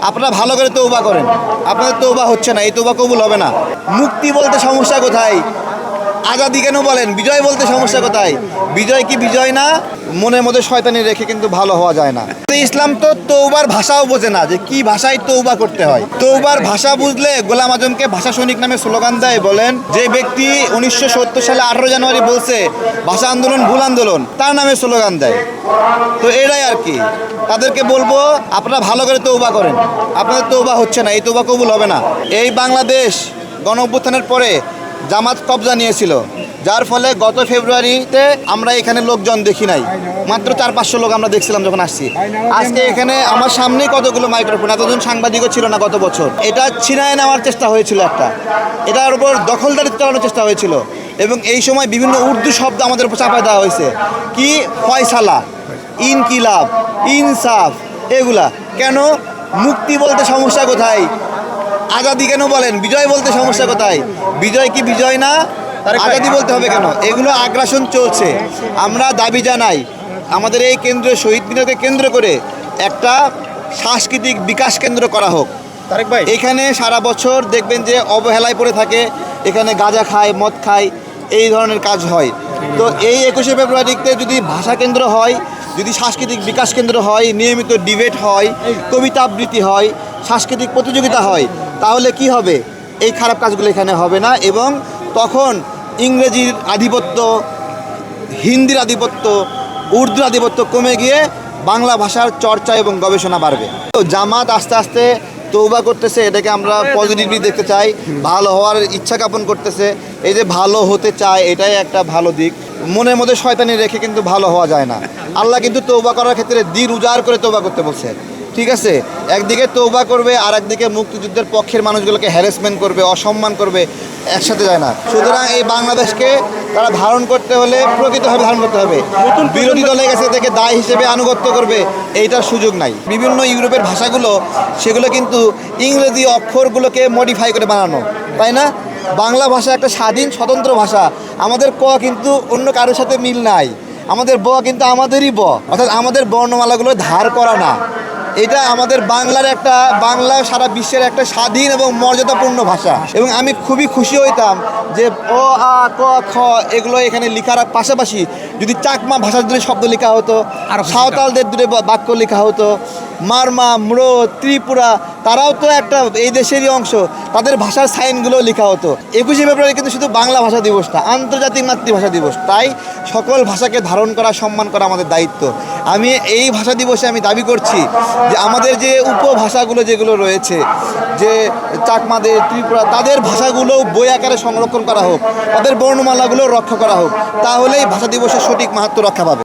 আপনারা ভালো করে তওবা করেন, আপনাদের তওবা হচ্ছে না, এই তওবা কবুল হবে না। মুক্তি বলতে সমস্যা কোথায়? আজাদি কেন বলেন? বিজয় বলতে সমস্যা কোথায়? বিজয় কি বিজয় না? মনের মধ্যে শয়তানি রেখে কিন্তু ভালো হওয়া যায় না। ইসলাম তো তওবার ভাষাও বোঝে না, যে কি ভাষায় তওবা করতে হয়। তওবার ভাষা বুঝলে গোলাম আজমকে ভাষা সৈনিক নামে স্লোগান দেয়। বলেন যে ব্যক্তি 1970 সালে 18 জানুয়ারি বলছে ভাষা আন্দোলন ভুল আন্দোলন, তার নামে স্লোগান দেয়। তো এটাই আর কি। তাদেরকে বলবো আপনারা ভালো করে তওবা করেন, আপনাদের তওবা হচ্ছে না, এই তওবা কবুল হবে না। এই বাংলাদেশ গণ অভ্যুত্থানের পরে জামাত কবজা নিয়েছিল, যার ফলে গত ফেব্রুয়ারিতে আমরা এখানে লোকজন দেখি নাই, মাত্র 400-500 লোক আমরা দেখছিলাম যখন আসছি। আজকে এখানে আমার সামনেই কতগুলো মাইক্রোফোন, এতজন সাংবাদিকও ছিল না গত বছর। এটা ছিনায় নেওয়ার চেষ্টা হয়েছিল, এটার উপর দখলদারিত্ব চালানোর চেষ্টা হয়েছিল, এবং এই সময় বিভিন্ন উর্দু শব্দ আমাদের উপর চাপায় দেওয়া হয়েছে। কি ফয়সালা, ইনকিলাব, ইনসাফ, এগুলা কেন? মুক্তি বলতে সমস্যা কোথায়? আজাদি কেন বলেন? বিজয় বলতে সমস্যা কোথায়? বিজয় কি বিজয় না? আজাদি বলতে হবে কেন? এগুলো আগ্রাসন চলছে। আমরা দাবি জানাই আমাদের এই কেন্দ্রে শহীদ মিনারকে কেন্দ্র করে একটা সাংস্কৃতিক বিকাশ কেন্দ্র করা হোক। তারেক ভাই, এখানে সারা বছর দেখবেন যে অবহেলায় পড়ে থাকে, এখানে গাঁজা খায়, মদ খায়, এই ধরনের কাজ হয়। তো এই 21শে ফেব্রুয়ারিতে যদি ভাষা কেন্দ্র হয়, যদি সাংস্কৃতিক বিকাশ কেন্দ্র হয়, নিয়মিত ডিবেট হয়, কবিতা আবৃত্তি হয়, সাংস্কৃতিক প্রতিযোগিতা হয়, তাহলে কি হবে? এই খারাপ কাজগুলো এখানে হবে না, এবং তখন ইংরেজির আধিপত্য, হিন্দির আধিপত্য, উর্দুর আধিপত্য কমে গিয়ে বাংলা ভাষার চর্চা এবং গবেষণা বাড়বে। তো জামাত আস্তে আস্তে তওবা করতেছে, এটাকে আমরা পজিটিভলি দেখতে চাই। ভালো হওয়ার ইচ্ছা জ্ঞাপন করতেছে, এই যে ভালো হতে চায়, এটাই একটা ভালো দিক। মনের মধ্যে শয়তানি রেখে কিন্তু ভালো হওয়া যায় না। আল্লাহ কিন্তু তওবা করার ক্ষেত্রে দিন উজাড় করে তওবা করতে বলছে, ঠিক আছে? একদিকে তওবা করবে, আর একদিকে মুক্তিযুদ্ধের পক্ষের মানুষগুলোকে হ্যারাসমেন্ট করবে, অসম্মান করবে, একসাথে যায় না। সুতরাং এই বাংলাদেশকে তারা ধারণ করতে হলে প্রকৃতভাবে ধারণ করতে হবে। বিরোধী দলের কাছে থেকে দায় হিসেবে আনুগত্য করবে, এইটার সুযোগ নাই। বিভিন্ন ইউরোপের ভাষাগুলো, সেগুলো কিন্তু ইংরেজি অক্ষরগুলোকে মডিফাই করে বানানো, তাই না? বাংলা ভাষা একটা স্বাধীন স্বতন্ত্র ভাষা। আমাদের ক কিন্তু অন্য কারোর সাথে মিল নাই, আমাদের ব কিন্তু আমাদেরই ব, অর্থাৎ আমাদের বর্ণমালাগুলো ধার করা না। এটা আমাদের বাংলার একটা, বাংলা সারা বিশ্বের একটা স্বাধীন এবং মর্যাদাপূর্ণ ভাষা। এবং আমি খুবই খুশি হইতাম যে অ আ ক খ এগুলো এখানে লেখার পাশাপাশি যদি চাকমা ভাষার দুটো শব্দ লেখা হতো, সাঁওতালদের দুটো বাক্য লেখা হতো, মারমা, ম্রো, ত্রিপুরা, তারাও তো একটা এই দেশেরই অংশ, তাদের ভাষার সাইনগুলো লেখা হতো। 21শে ফেব্রুয়ারি কিন্তু শুধু বাংলা ভাষা দিবস না, আন্তর্জাতিক মাতৃভাষা দিবস। তাই সকল ভাষাকে ধারণ করা, সম্মান করা আমাদের দায়িত্ব। আমি এই ভাষা দিবসে আমি দাবি করছি যে আমাদের যে উপভাষাগুলো যেগুলো রয়েছে, যে চাকমাদের, ত্রিপুরা, তাদের ভাষাগুলো বই আকারে সংরক্ষণ করা হোক, তাদের বর্ণমালাগুলো রক্ষা করা হোক, তাহলেই ভাষা দিবসের সঠিক মাহাত্ম্য রক্ষা পাবে।